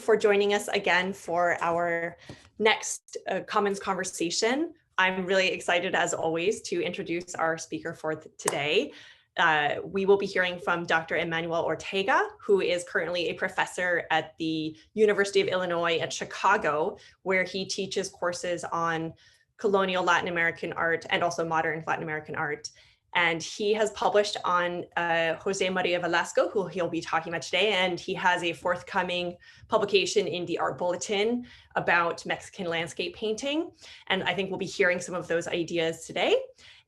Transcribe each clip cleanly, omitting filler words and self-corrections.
for joining us again for our next Commons conversation. I'm really excited, as always, to introduce our speaker for today. We will be hearing from Dr. Emmanuel Ortega, who is currently a professor at the University of Illinois at Chicago, where he teaches courses on colonial Latin American art and also modern Latin American art. And he has published on José María Velasco, who he'll be talking about today. And he has a forthcoming publication in the Art Bulletin about Mexican landscape painting. And I think we'll be hearing some of those ideas today.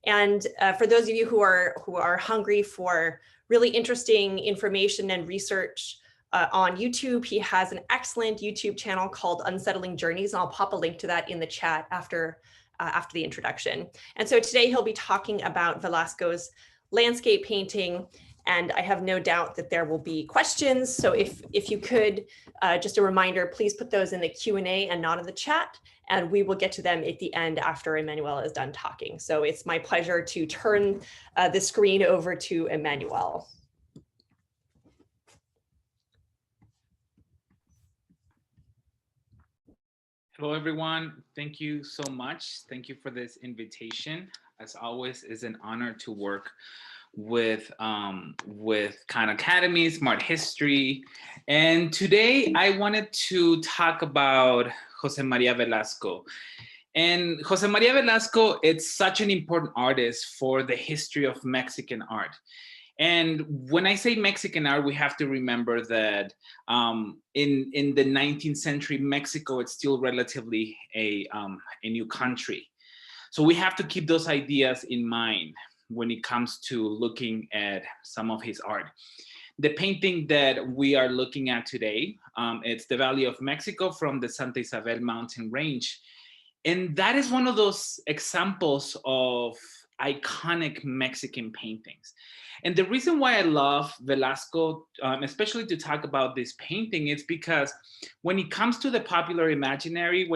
And for those of you who are hungry for really interesting information and research on YouTube, he has an excellent YouTube channel called Unsettling Journeys. And I'll pop a link to that in the chat after the introduction. And so today he'll be talking about Velasco's landscape painting, and I have no doubt that there will be questions. So if you could, just a reminder, please put those in the Q&A and not in the chat, and we will get to them at the end after Emmanuel is done talking. So it's my pleasure to turn the screen over to Emmanuel. Hello, everyone. Thank you so much. Thank you for this invitation. As always, it's an honor to work with Khan Academy, Smarthistory. And today I wanted to talk about José María Velasco. And José María Velasco, it's such an important artist for the history of Mexican art. And when I say Mexican art, we have to remember that in the 19th century, Mexico, it's still relatively a new country. So we have to keep those ideas in mind when it comes to looking at some of his art. The painting that we are looking at today, it's the Valley of Mexico from the Santa Isabel mountain range. And that is one of those examples of iconic Mexican paintings. And the reason why I love Velasco, especially to talk about this painting, is because when it comes to the popular imaginary,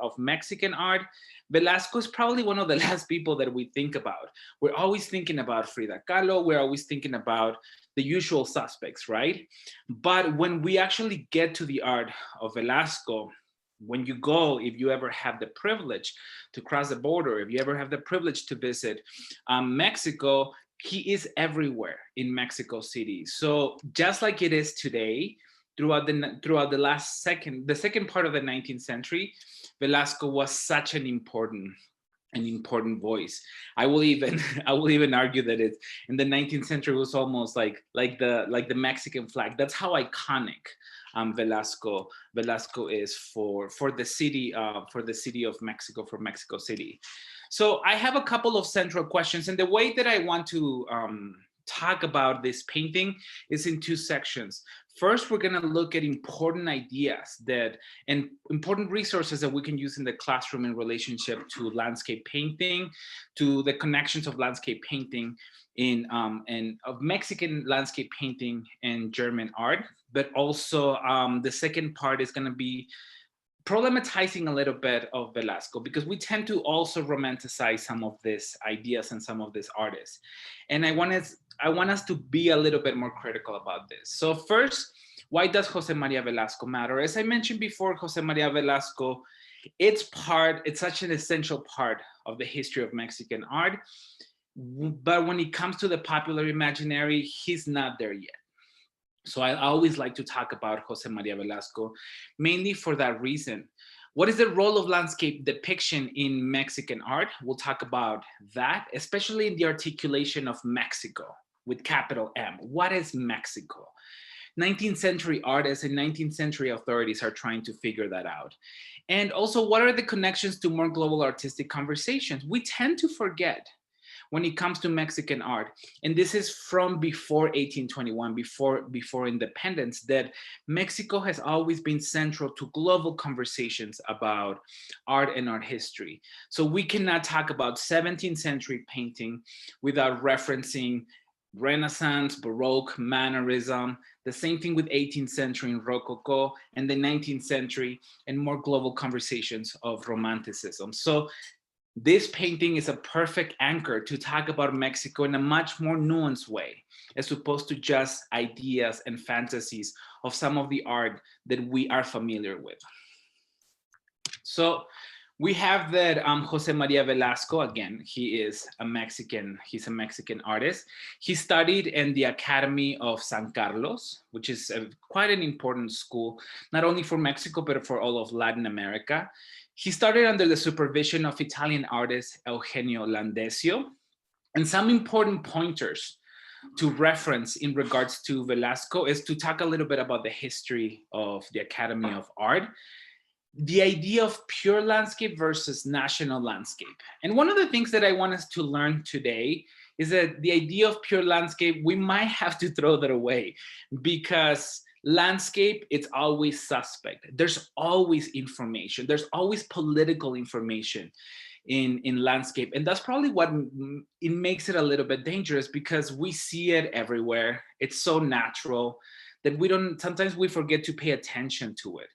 of Mexican art, Velasco is probably one of the last people that we think about. We're always thinking about Frida Kahlo. We're always thinking about the usual suspects, right? But when we actually get to the art of Velasco, when you go, if you ever have the privilege to cross the border, if you ever have the privilege to visit Mexico, he is everywhere in Mexico City. So just like it is today, throughout the second part of the 19th century, Velasco was such an important voice. I will even argue that it in the 19th century was almost like the Mexican flag. That's how iconic Velasco is for the city of Mexico, for Mexico City. So I have a couple of central questions, and the way that I want to talk about this painting is in two sections. First, we're going to look at important ideas and important resources that we can use in the classroom in relationship to landscape painting, to the connections of landscape painting and of Mexican landscape painting and German art. But also the second part is going to be problematizing a little bit of Velasco, because we tend to also romanticize some of these ideas and some of these artists. And I want us to be a little bit more critical about this. So first, why does José María Velasco matter? As I mentioned before, José María Velasco, it's such an essential part of the history of Mexican art. But when it comes to the popular imaginary, he's not there yet. So I always like to talk about José María Velasco, mainly for that reason. What is the role of landscape depiction in Mexican art? We'll talk about that, especially in the articulation of Mexico with capital M. What is Mexico? 19th century artists and 19th century authorities are trying to figure that out. And also, what are the connections to more global artistic conversations? We tend to forget when it comes to Mexican art, and this is from before 1821, before independence, that Mexico has always been central to global conversations about art and art history. So we cannot talk about 17th century painting without referencing Renaissance, Baroque, Mannerism, the same thing with 18th century in Rococo, and the 19th century and more global conversations of Romanticism. So this painting is a perfect anchor to talk about Mexico in a much more nuanced way, as opposed to just ideas and fantasies of some of the art that we are familiar with. So we have that José María Velasco. Again, he's a Mexican artist. He studied in the Academy of San Carlos, which is quite an important school, not only for Mexico, but for all of Latin America. He started under the supervision of Italian artist Eugenio Landesio. And some important pointers to reference in regards to Velasco is to talk a little bit about the history of the Academy of Art, the idea of pure landscape versus national landscape. And one of the things that I want us to learn today is that the idea of pure landscape, we might have to throw that away, because landscape, it's always suspect. There's always information. There's always political information in landscape. And that's probably what it makes it a little bit dangerous, because we see it everywhere. It's so natural that sometimes we forget to pay attention to it.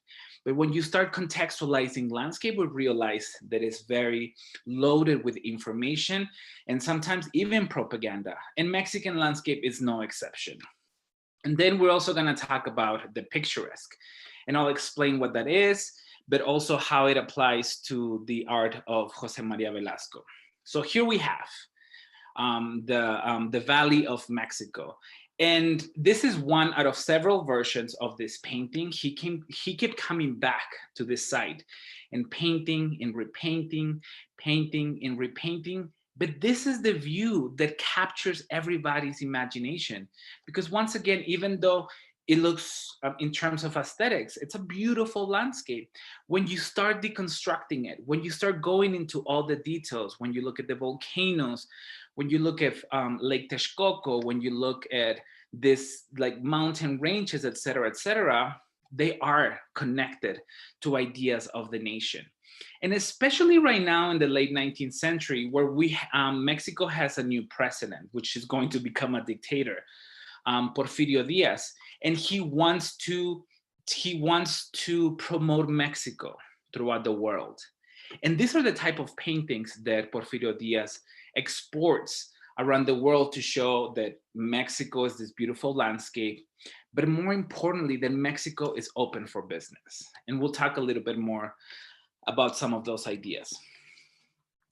But when you start contextualizing landscape, we realize that it's very loaded with information and sometimes even propaganda. And Mexican landscape is no exception. And then we're also going to talk about the picturesque. And I'll explain what that is, but also how it applies to the art of José María Velasco. So here we have the Valley of Mexico. And this is one out of several versions of this painting. He kept coming back to this site and painting and repainting, painting and repainting. But this is the view that captures everybody's imagination. Because once again, even though it looks, in terms of aesthetics, it's a beautiful landscape. When you start deconstructing it, when you start going into all the details, when you look at the volcanoes, when you look at Lake Texcoco, when you look at this like mountain ranges, et cetera, they are connected to ideas of the nation. And especially right now in the late 19th century, where Mexico has a new president, which is going to become a dictator, Porfirio Diaz, and he wants to promote Mexico throughout the world. And these are the type of paintings that Porfirio Diaz exports around the world to show that Mexico is this beautiful landscape, but more importantly, that Mexico is open for business. And we'll talk a little bit more about some of those ideas.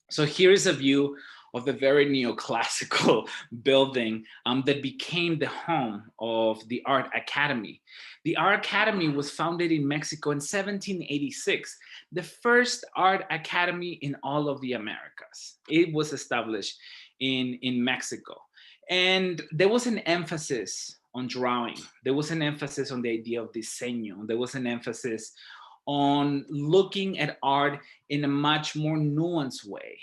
So here is a view of the very neoclassical building that became the home of the Art Academy. The Art Academy was founded in Mexico in 1786, the first art academy in all of the Americas. It was established in Mexico. And there was an emphasis on drawing. There was an emphasis on the idea of diseño. There was an emphasis on looking at art in a much more nuanced way.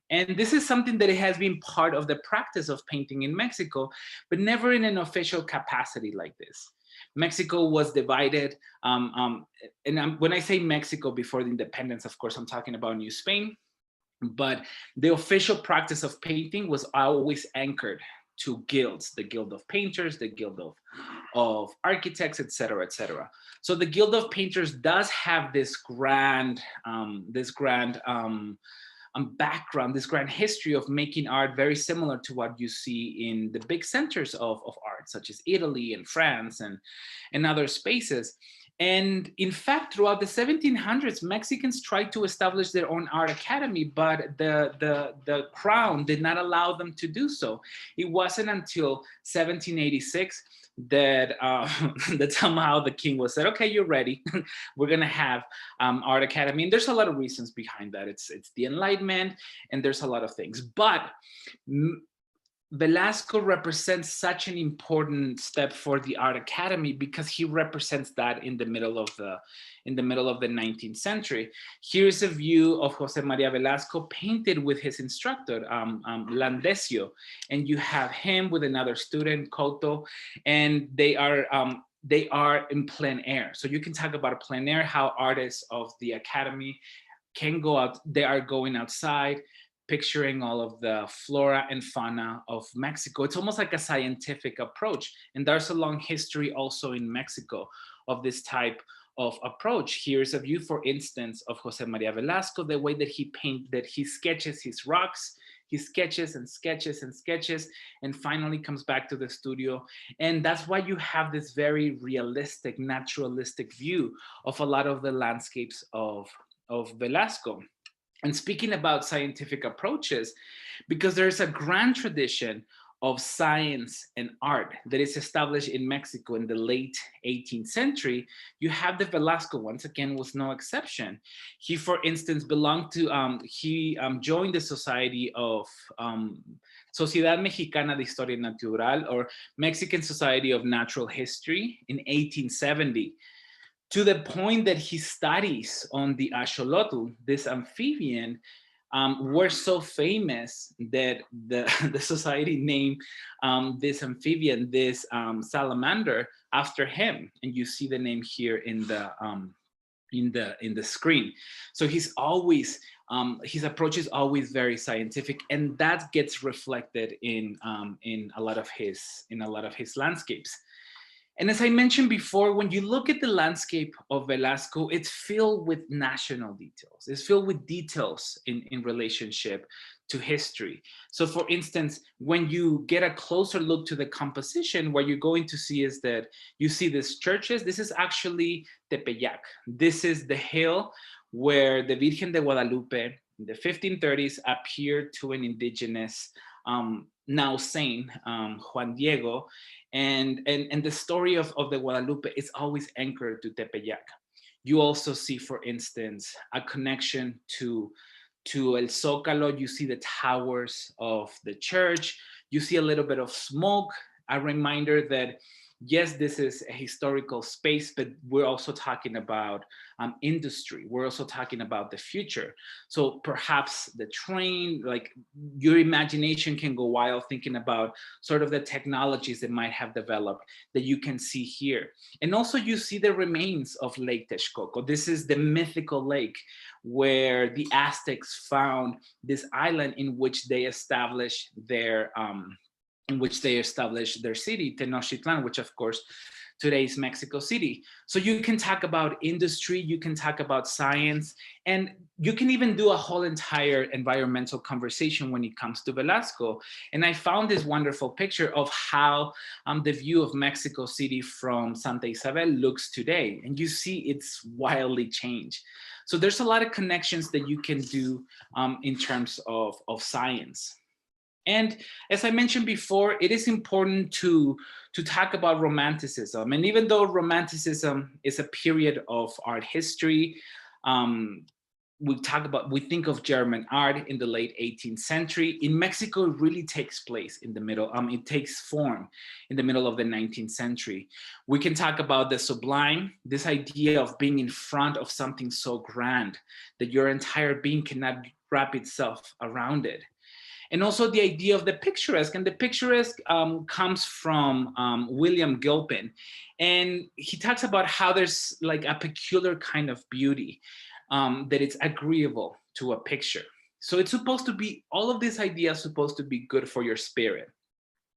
And this is something that has been part of the practice of painting in Mexico, but never in an official capacity like this. Mexico was divided, when I say Mexico before the independence, of course, I'm talking about New Spain, but the official practice of painting was always anchored to guilds, the Guild of Painters, the Guild of Architects, et cetera, So the Guild of Painters does have this grand background, this grand history of making art very similar to what you see in the big centers of art, such as Italy and France and other spaces. And in fact, throughout the 1700s, Mexicans tried to establish their own art academy, but the crown did not allow them to do so. It wasn't until 1786 that that somehow the king was said, okay, you're ready. We're gonna have art academy. And there's a lot of reasons behind that. It's the Enlightenment, and there's a lot of things. But Velasco represents such an important step for the Art Academy because he represents that in the middle of the 19th century. Here's a view of José María Velasco painted with his instructor, Landesio, and you have him with another student, Couto, and they are in plein air. So you can talk about plein air, how artists of the Academy can go out, they are going outside, picturing all of the flora and fauna of Mexico. It's almost like a scientific approach. And there's a long history also in Mexico of this type of approach. Here's a view, for instance, of José María Velasco, the way that he sketches his rocks, He sketches and sketches and sketches, and finally comes back to the studio. And that's why you have this very realistic, naturalistic view of a lot of the landscapes of Velasco. And speaking about scientific approaches, because there's a grand tradition of science and art that is established in Mexico in the late 18th century, you have the Velasco, once again, was no exception. He, for instance, belonged to, joined the Society of Sociedad Mexicana de Historia Natural, or Mexican Society of Natural History, in 1870. To the point that his studies on the axolotl, this amphibian, were so famous that the society named this amphibian, this salamander, after him. And you see the name here in the screen. So he's always his approach is always very scientific, and that gets reflected in a lot of his landscapes. And as I mentioned before, when you look at the landscape of Velasco, it's filled with national details. It's filled with details in relationship to history. So for instance, when you get a closer look to the composition, what you're going to see is that you see these churches. This is actually Tepeyac. This is the hill where the Virgen de Guadalupe in the 1530s appeared to an indigenous now saint, Juan Diego, and the story of the Guadalupe is always anchored to Tepeyac. You also see, for instance, a connection to El Zócalo. You see the towers of the church. You see a little bit of smoke, a reminder that yes, this is a historical space, but we're also talking about industry. We're also talking about the future. So perhaps the train, like your imagination can go wild thinking about sort of the technologies that might have developed that you can see here. And also you see the remains of Lake Texcoco. This is the mythical lake where the Aztecs found this island in which they established their city, Tenochtitlan, which of course today is Mexico City. So you can talk about industry, you can talk about science, and you can even do a whole entire environmental conversation when it comes to Velasco. And I found this wonderful picture of how the view of Mexico City from Santa Isabel looks today. And you see it's wildly changed. So there's a lot of connections that you can do in terms of science. And as I mentioned before, it is important to talk about Romanticism. And even though Romanticism is a period of art history, we think of German art in the late 18th century. In Mexico, it really takes place in the middle. It takes form in the middle of the 19th century. We can talk about the sublime, this idea of being in front of something so grand that your entire being cannot wrap itself around it. And also the idea of the picturesque. And the picturesque comes from William Gilpin. And he talks about how there's like a peculiar kind of beauty that it's agreeable to a picture. So it's supposed to be, all of these ideas supposed to be good for your spirit.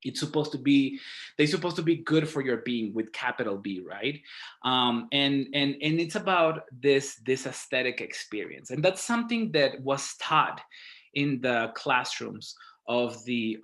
It's supposed to be, they're supposed to be good for your being with capital B, right? And it's about this aesthetic experience. And that's something that was taught in the classrooms of the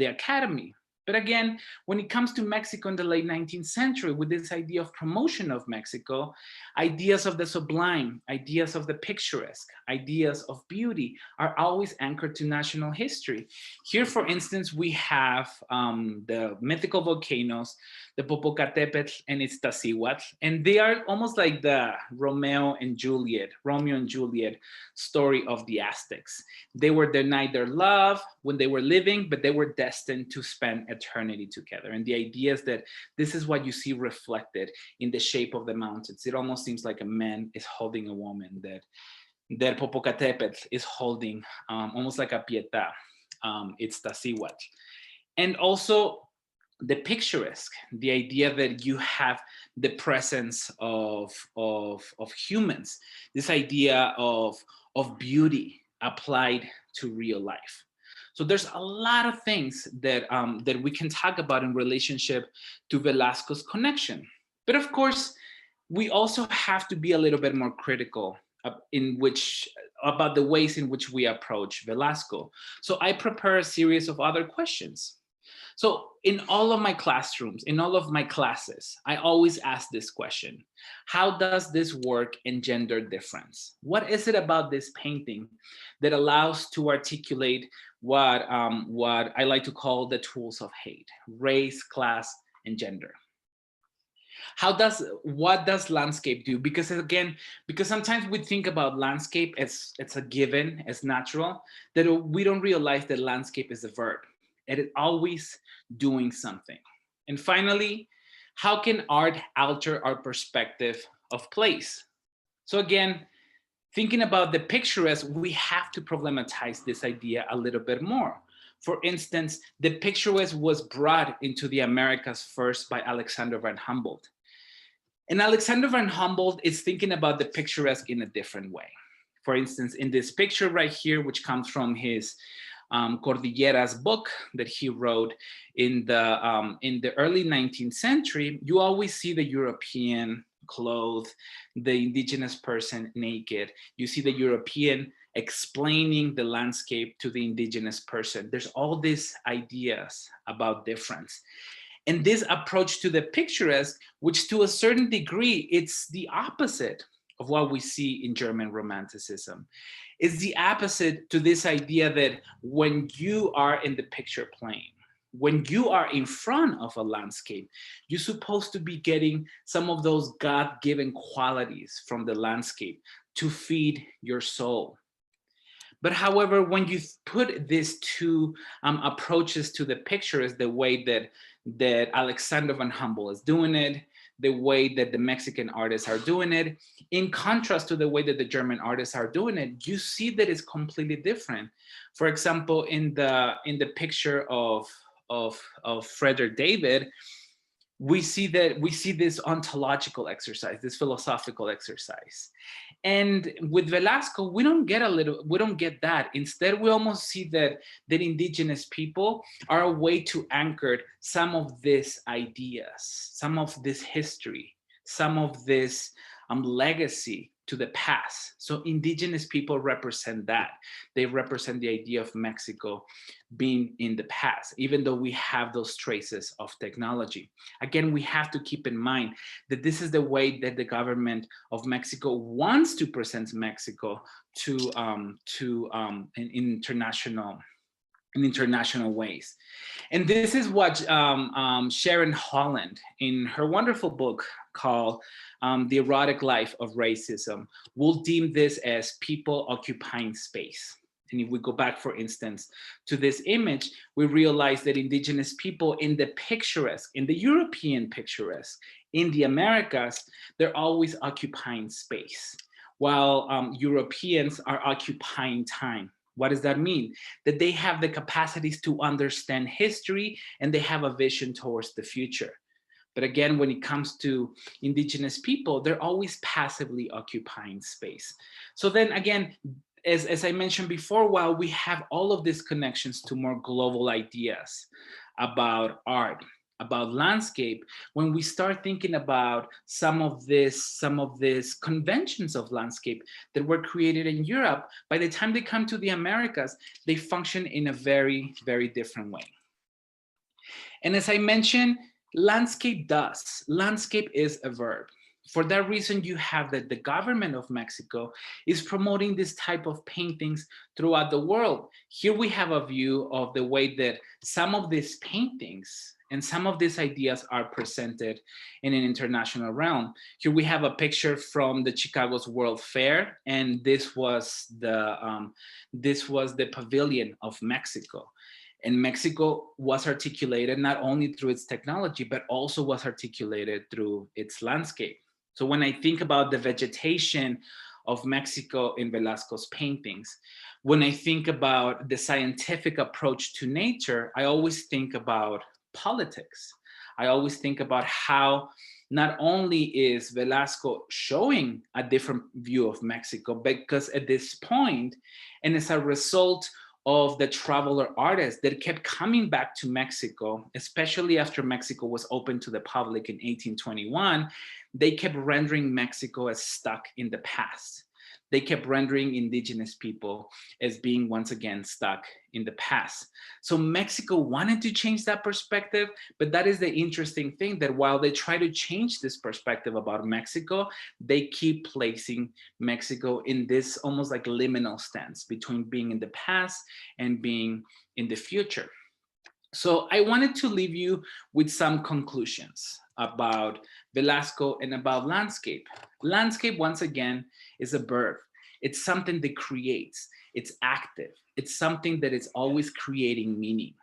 academy. But again, when it comes to Mexico in the late 19th century, with this idea of promotion of Mexico, ideas of the sublime, ideas of the picturesque, ideas of beauty are always anchored to national history. Here, for instance, we have the mythical volcanoes, the Popocatépetl and Iztaccíhuatl, and they are almost like the Romeo and Juliet story of the Aztecs. They were denied their love when they were living, but they were destined to spend eternity together. And the idea is that this is what you see reflected in the shape of the mountains. It almost seems like a man is holding a woman, that Popocatépetl is holding almost like a Pietà, Iztaccíhuatl. And also the picturesque, the idea that you have the presence of humans, this idea of beauty applied to real life. So there's a lot of things that that we can talk about in relationship to Velasco's connection. But of course, we also have to be a little bit more critical in which about the ways in which we approach Velasco. So I prepare a series of other questions. So in all of my classrooms, in all of my classes, I always ask this question: how does this work engender difference? What is it about this painting that allows to articulate what I like to call the tools of hate: race, class, and gender? What does landscape do? Because again, because sometimes we think about landscape as it's a given, as natural, that we don't realize that landscape is a verb. It is always doing something. And finally, how can art alter our perspective of place? So again, thinking about the picturesque, we have to problematize this idea a little bit more. For instance, the picturesque was brought into the Americas first by Alexander van Humboldt. And Alexander van Humboldt is thinking about the picturesque in a different way. For instance, in this picture right here, which comes from his Cordilleras book that he wrote in the early 19th century, you always see the European clothed, the indigenous person naked. You see the European explaining the landscape to the indigenous person. There's all these ideas about difference. And this approach to the picturesque, which to a certain degree, it's the opposite of what we see in German Romanticism. It's the opposite to this idea that when you are in the picture plane, when you are in front of a landscape, you're supposed to be getting some of those God-given qualities from the landscape to feed your soul. But however, when you put these two approaches to the picture, is the way that Alexander van Humboldt is doing it, the way that the Mexican artists are doing it, in contrast to the way that the German artists are doing it, you see that it's completely different. For example, in the picture of Frederick David, we see this ontological exercise, this philosophical exercise. And with Velasco, we don't get that. Instead, we almost see that indigenous people are a way to anchor some of these ideas, some of this history, some of this legacy to the past. So indigenous people represent that. They represent the idea of Mexico being in the past, even though we have those traces of technology. Again, we have to keep in mind that this is the way that the government of Mexico wants to present Mexico to in international ways. And this is what Sharon Holland, in her wonderful book called The Erotic Life of Racism, will deem this as people occupying space. And if we go back, for instance, to this image, we realize that indigenous people in the picturesque, in the European picturesque, in the Americas, they're always occupying space, while Europeans are occupying time. What does that mean? That they have the capacities to understand history and they have a vision towards the future. But again, when it comes to indigenous people, they're always passively occupying space. So then again, as I mentioned before, while we have all of these connections to more global ideas about art, about landscape, when we start thinking about some of these conventions of landscape that were created in Europe, by the time they come to the Americas, they function in a very, very different way. And as I mentioned, landscape is a verb. For that reason, you have that the government of Mexico is promoting this type of paintings throughout the world. Here we have a view of the way that some of these paintings and some of these ideas are presented in an international realm. Here we have a picture from the Chicago's World Fair, and this was the pavilion of Mexico. And Mexico was articulated not only through its technology, but also was articulated through its landscape. So when I think about the vegetation of Mexico in Velasco's paintings, when I think about the scientific approach to nature, I always think about politics. I always think about how not only is Velasco showing a different view of Mexico, because at this point, and as a result of the traveler artists that kept coming back to Mexico, especially after Mexico was opened to the public in 1821, they kept rendering Mexico as stuck in the past. they kept rendering indigenous people as being once again stuck in the past. So Mexico wanted to change that perspective, but that is the interesting thing, that while they try to change this perspective about Mexico, they keep placing Mexico in this almost like liminal stance between being in the past and being in the future. So I wanted to leave you with some conclusions about Velasco and about landscape. Landscape, once again, is a verb. It's something that creates, it's active. It's something that is always creating meaning.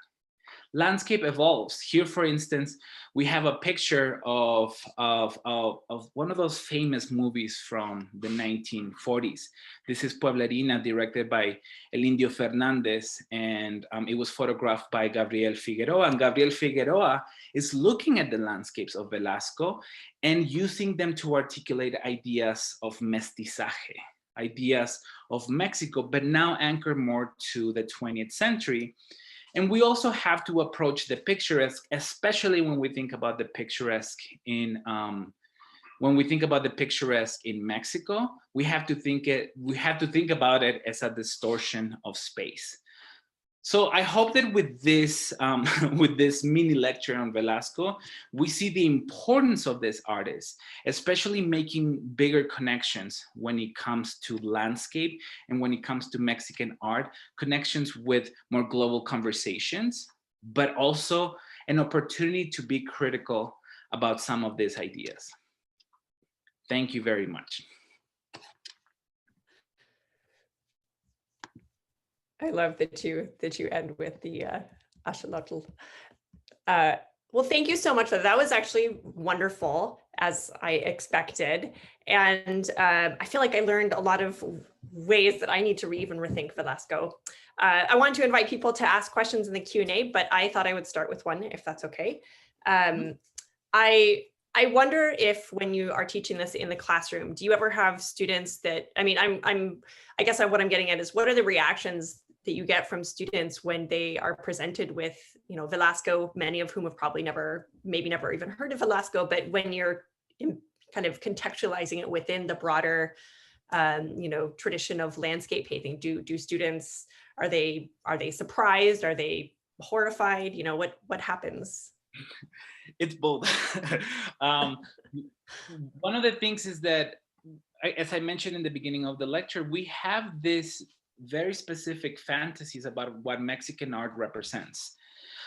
Landscape evolves. Here, for instance, we have a picture of one of those famous movies from the 1940s. This is Pueblerina, directed by El Indio Fernandez, and it was photographed by Gabriel Figueroa. And Gabriel Figueroa is looking at the landscapes of Velasco and using them to articulate ideas of mestizaje, ideas of Mexico, but now anchored more to the 20th century. And we also have to approach the picturesque, especially when we think about the picturesque in Mexico. We have to think about it as a distortion of space. So I hope that with this mini lecture on Velasco, we see the importance of this artist, especially making bigger connections when it comes to landscape and when it comes to Mexican art, connections with more global conversations, but also an opportunity to be critical about some of these ideas. Thank you very much. I love that you end with the axolotl. Well, thank you so much for that. That was actually wonderful, as I expected. And I feel like I learned a lot of ways that I need to even rethink Velasco. I want to invite people to ask questions in the Q&A, but I thought I would start with one, if that's okay. I wonder if when you are teaching this in the classroom, do you ever have students that, I mean, I guess what I'm getting at is, what are the reactions that you get from students when they are presented with, you know, Velasco, many of whom have probably maybe never even heard of Velasco, but when you're kind of contextualizing it within the broader, you know, tradition of landscape painting, do students, are they surprised? Are they horrified? You know, what happens? It's both. One of the things is that, as I mentioned in the beginning of the lecture, we have this very specific fantasies about what Mexican art represents.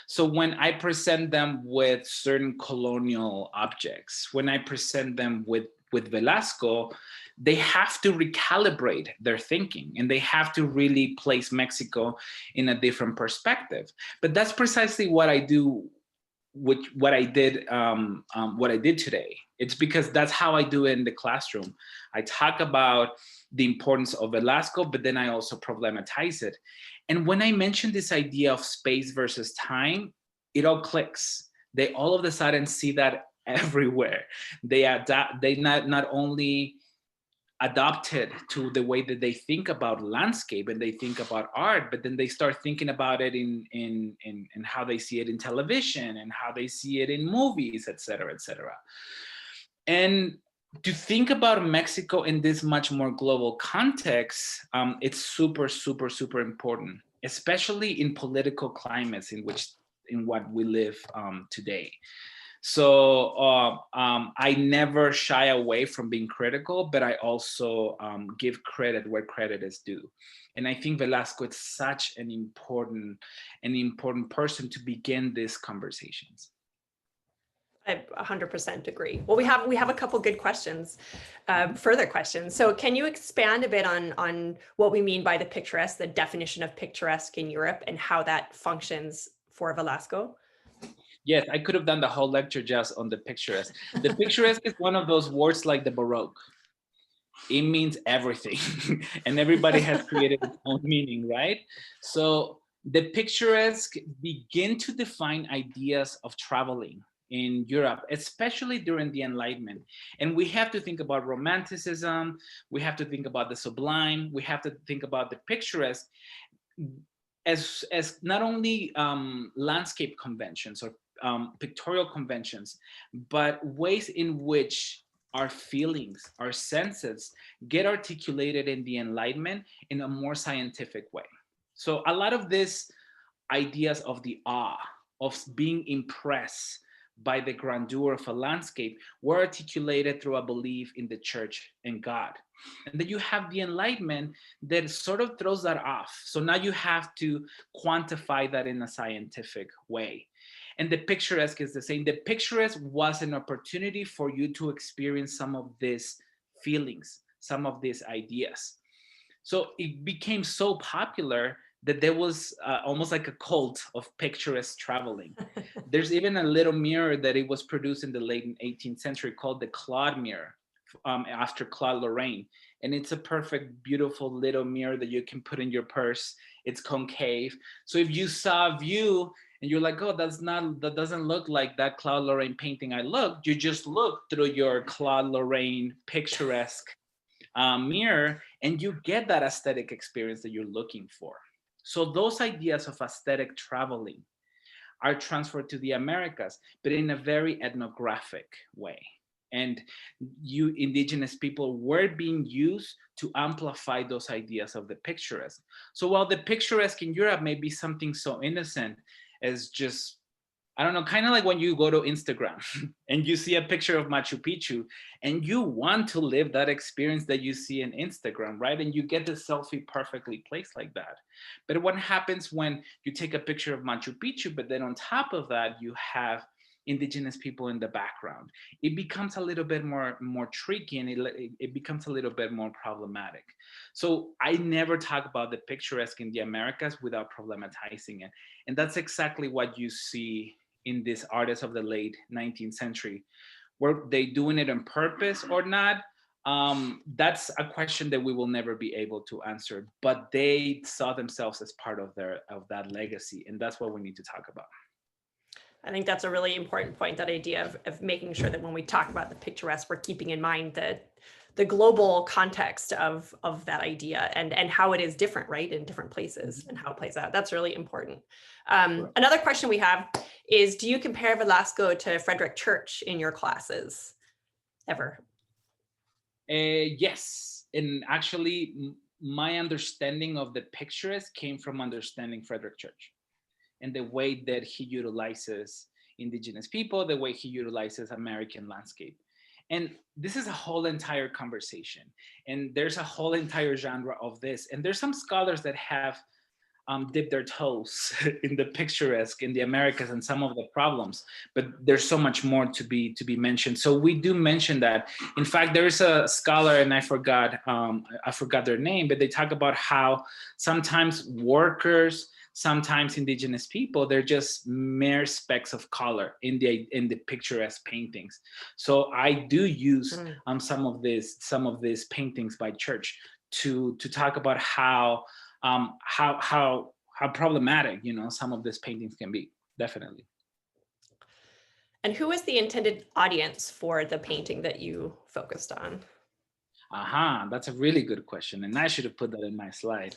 So when I present them with certain colonial objects, when I present them with Velasco, they have to recalibrate their thinking, and they have to really place Mexico in a different perspective. But that's precisely what I do, what I did today. It's because that's how I do it in the classroom. I talk about the importance of Velasco, but then I also problematize it. And when I mention this idea of space versus time, it all clicks. They all of a sudden see that everywhere. They not only adopted to the way that they think about landscape and they think about art, but then they start thinking about it in how they see it in television and how they see it in movies, et cetera, et cetera. And to think about Mexico in this much more global context, it's super, super, super important, especially in political climates in what we live today. So I never shy away from being critical, but I also give credit where credit is due. And I think Velasco is such an important person to begin these conversations. I 100% agree. Well, we have a couple good questions, further questions. So can you expand a bit on what we mean by the picturesque, the definition of picturesque in Europe, and how that functions for Velasco? Yes, I could have done the whole lecture just on the picturesque. The picturesque is one of those words like the Baroque. It means everything, and everybody has created its own meaning, right? So the picturesque begin to define ideas of traveling in Europe, especially during the Enlightenment. And we have to think about Romanticism, we have to think about the sublime, we have to think about the picturesque as not only landscape conventions or pictorial conventions, but ways in which our feelings, our senses get articulated in the Enlightenment in a more scientific way. So a lot of these ideas of the awe, of being impressed by the grandeur of a landscape, were articulated through a belief in the church and God. And then you have the Enlightenment that sort of throws that off. So now you have to quantify that in a scientific way. And the picturesque is the same. The picturesque was an opportunity for you to experience some of these feelings, some of these ideas. So it became so popular that there was almost like a cult of picturesque traveling. There's even a little mirror that it was produced in the late 18th century called the Claude mirror, after Claude Lorraine. And it's a perfect, beautiful little mirror that you can put in your purse. It's concave. So if you saw a view and you're like, oh, that doesn't look like that Claude Lorraine painting I looked, you just look through your Claude Lorraine picturesque mirror, and you get that aesthetic experience that you're looking for. So those ideas of aesthetic traveling are transferred to the Americas, but in a very ethnographic way. And you indigenous people were being used to amplify those ideas of the picturesque. So while the picturesque in Europe may be something so innocent as just, I don't know, kind of like when you go to Instagram and you see a picture of Machu Picchu and you want to live that experience that you see in Instagram, right? And you get the selfie perfectly placed like that. But what happens when you take a picture of Machu Picchu, but then on top of that, you have indigenous people in the background? It becomes a little bit more tricky, and it becomes a little bit more problematic. So I never talk about the picturesque in the Americas without problematizing it. And that's exactly what you see in these artists of the late 19th century. Were they doing it on purpose or not? That's a question that we will never be able to answer, but they saw themselves as part of that legacy. And that's what we need to talk about. I think that's a really important point, that idea of making sure that when we talk about the picturesque, we're keeping in mind the global context of that idea and how it is different, right, in different places and how it plays out. That's really important. Another question we have is, do you compare Velasco to Frederick Church in your classes ever? Yes, and actually my understanding of the picturesque came from understanding Frederick Church and the way that he utilizes indigenous people, the way he utilizes American landscape. And this is a whole entire conversation. And there's a whole entire genre of this. And there's some scholars that have dipped their toes in the picturesque in the Americas and some of the problems, but there's so much more to be mentioned. So we do mention that. In fact, there is a scholar, and I forgot their name, but they talk about how sometimes workers, sometimes indigenous people, they're just mere specks of color in the picturesque paintings. So I do use some of these paintings by Church to talk about how problematic, some of these paintings can be. Definitely. And who is the intended audience for the painting that you focused on? That's a really good question, and I should have put that in my slide.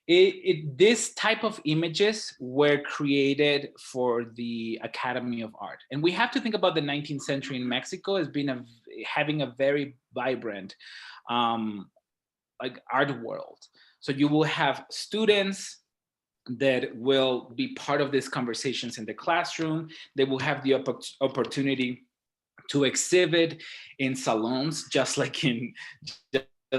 This type of images were created for the Academy of Art, and we have to think about the 19th century in Mexico as being having a very vibrant like art world. So you will have students that will be part of these conversations in the classroom. They will have the opportunity to exhibit in salons, just like in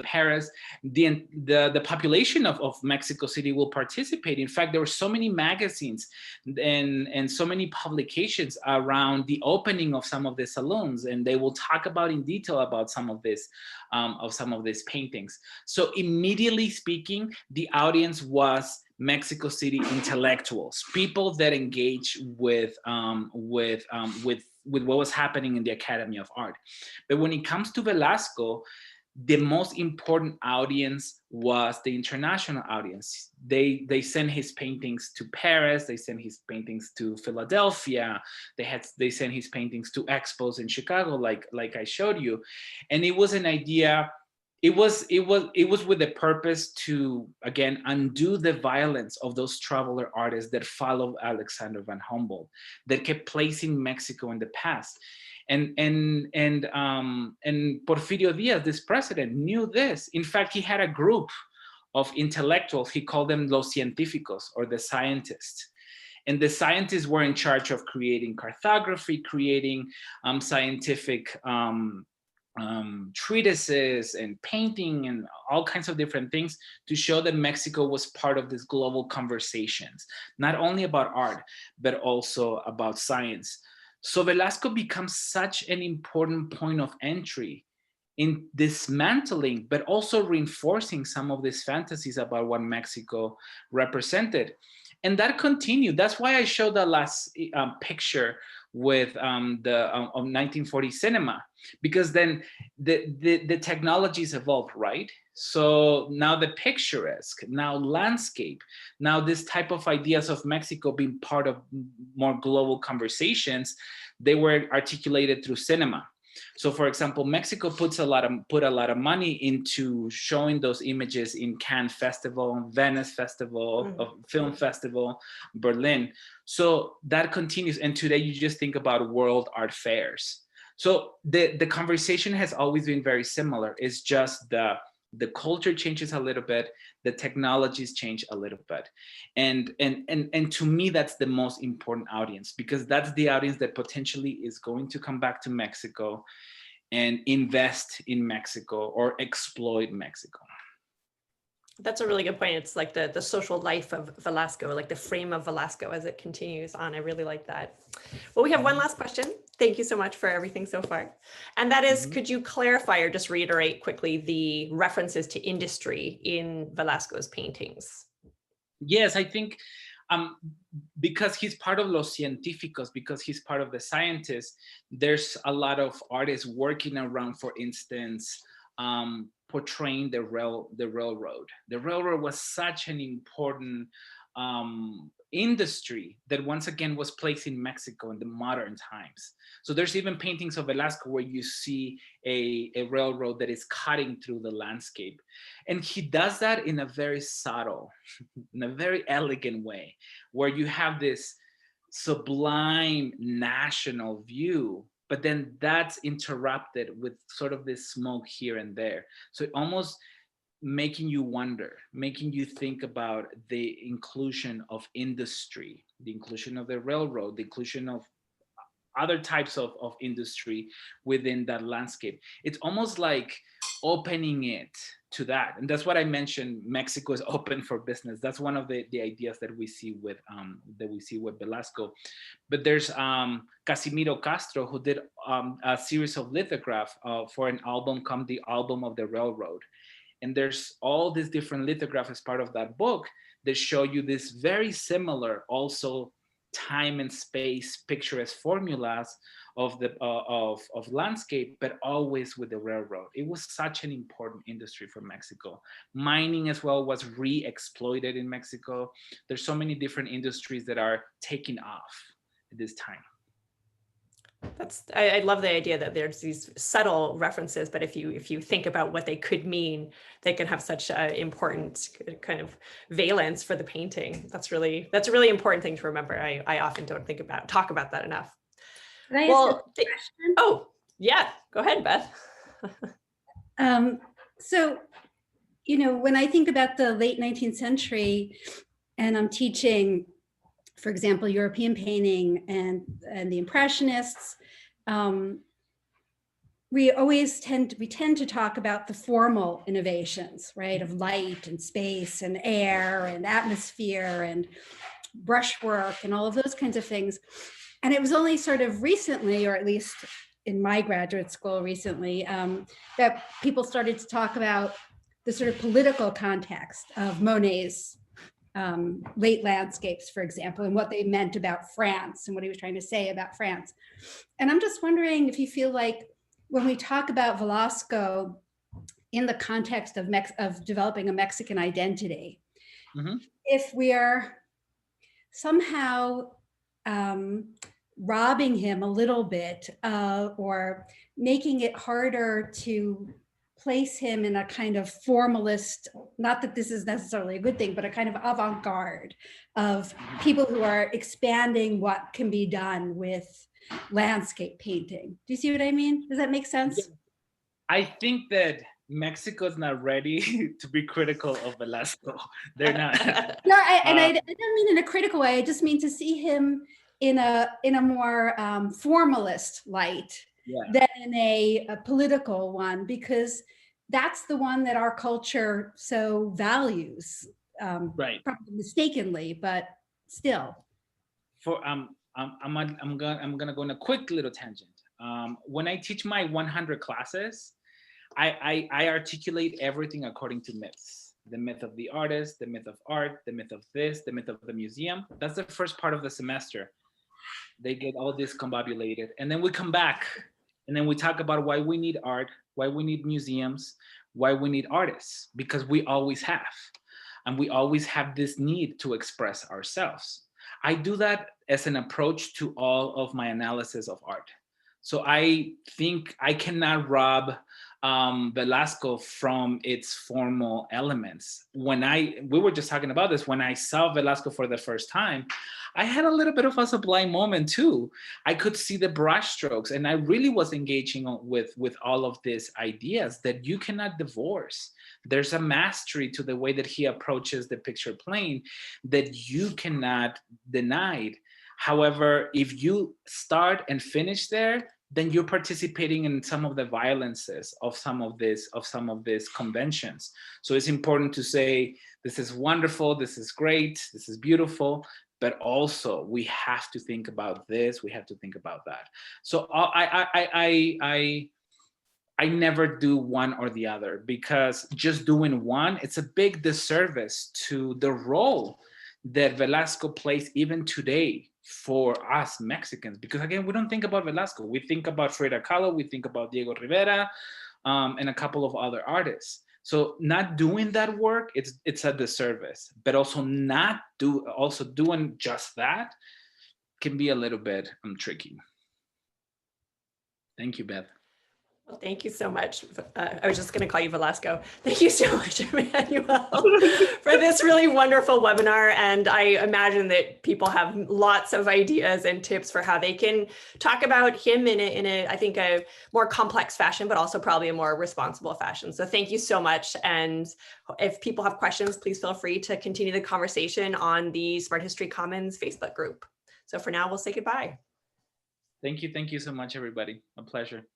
Paris. The population of Mexico City will participate. In fact, there were so many magazines and so many publications around the opening of some of the salons, and they will talk about in detail about some of these paintings. So immediately speaking, the audience was Mexico City intellectuals, people that engage with what was happening in the Academy of Art. But when it comes to Velasco, the most important audience was the international audience. They sent his paintings to Paris, they sent his paintings to Philadelphia, they sent his paintings to expos in Chicago, like I showed you. And it was an idea, it was with the purpose to, again, undo the violence of those traveler artists that followed Alexander von Humboldt, that kept placing Mexico in the past. And Porfirio Diaz, this president, knew this. In fact, he had a group of intellectuals. He called them los científicos, or the scientists. And the scientists were in charge of creating cartography, creating scientific treatises and painting and all kinds of different things to show that Mexico was part of this global conversations, not only about art, but also about science. So Velasco becomes such an important point of entry in dismantling, but also reinforcing some of these fantasies about what Mexico represented. And that continued. That's why I showed the last picture with the 1940 cinema, because then the technologies evolved, right? So now the picturesque, now landscape, now this type of ideas of Mexico being part of more global conversations, they were articulated through cinema. So for example, Mexico put a lot of money into showing those images in Cannes Festival, Venice Festival, Film Festival, Berlin. So that continues. And today you just think about world art fairs. So the conversation has always been very similar. It's just the culture changes a little bit, the technologies change a little bit. And to me, that's the most important audience, because that's the audience that potentially is going to come back to Mexico and invest in Mexico or exploit Mexico. That's a really good point. It's like the social life of Velasco, like the frame of Velasco as it continues on. I really like that. Well, we have one last question. Thank you so much for everything so far. And that is, could you clarify or just reiterate quickly the references to industry in Velasco's paintings? Yes, I think because he's part of los científicos, because he's part of the scientists, there's a lot of artists working around, for instance, portraying the railroad. The railroad was such an important industry that once again was placed in Mexico in the modern times. So there's even paintings of Velasco where you see a railroad that is cutting through the landscape. And he does that in a very subtle, in a very elegant way, where you have this sublime national view, but then that's interrupted with sort of this smoke here and there. So it almost making you wonder, making you think about the inclusion of industry, the inclusion of the railroad, the inclusion of other types of industry within that landscape. It's almost like opening it to that. And that's what I mentioned, Mexico is open for business. That's one of the ideas that we see with Velasco. But there's Casimiro Castro, who did a series of lithographs for an album called The Album of the Railroad. And there's all these different lithographs as part of that book that show you this very similar, also time and space picturesque formulas of the of landscape, but always with the railroad. It was such an important industry for Mexico. Mining as well was re-exploited in Mexico. There's so many different industries that are taking off at this time. I love the idea that there's these subtle references, but if you think about what they could mean, they can have such an important kind of valence for the painting. That's a really important thing to remember. I often don't talk about that enough. Can I ask a question? Oh, yeah, go ahead, Beth. So, when I think about the late 19th century and I'm teaching, for example, European painting and the Impressionists, we tend to talk about the formal innovations, right, of light and space and air and atmosphere and brushwork and all of those kinds of things. And it was only sort of recently, or at least in my graduate school recently, that people started to talk about the sort of political context of Monet's late landscapes, for example, and what they meant about France and what he was trying to say about France. And I'm just wondering if you feel like when we talk about Velasco in the context of developing a Mexican identity, if we are somehow robbing him a little bit or making it harder to place him in a kind of formalist, not that this is necessarily a good thing, but a kind of avant-garde of people who are expanding what can be done with landscape painting. Do you see what I mean? Does that make sense? Yeah. I think that Mexico is not ready to be critical of Velasco. They're not. No, I don't mean in a critical way. I just mean to see him in a more formalist light than in a political one, because that's the one that our culture so values, Right. probably mistakenly, but still. I'm gonna go on a quick little tangent. When I teach my 100 classes, I articulate everything according to myths. The myth of the artist, the myth of art, the myth of this, the myth of the museum. That's the first part of the semester. They get all discombobulated. And then we come back and then we talk about why we need art, why we need museums, why we need artists, because we always have. And we always have this need to express ourselves. I do that as an approach to all of my analysis of art. So I think I cannot rob Velasco from its formal elements. We were just talking about this, when I saw Velasco for the first time, I had a little bit of a sublime moment too. I could see the brush strokes, and I really was engaging with all of these ideas that you cannot divorce. There's a mastery to the way that he approaches the picture plane that you cannot deny. However, if you start and finish there, then you're participating in some of the violences of some of these conventions. So it's important to say, this is wonderful, this is great, this is beautiful, but also we have to think about this, we have to think about that. So I never do one or the other, because just doing one, it's a big disservice to the role that Velasco plays even today for us Mexicans. Because again, we don't think about Velasco. We think about Frida Kahlo, we think about Diego Rivera, and a couple of other artists. So not doing that work, it's a disservice. But also doing just that can be a little bit tricky. Thank you, Beth. Well, thank you so much. I was just going to call you Velasco. Thank you so much, Emmanuel, for this really wonderful webinar. And I imagine that people have lots of ideas and tips for how they can talk about him in a I think, a more complex fashion, but also probably a more responsible fashion. So thank you so much. And if people have questions, please feel free to continue the conversation on the Smart History Commons Facebook group. So for now, we'll say goodbye. Thank you so much, everybody. A pleasure.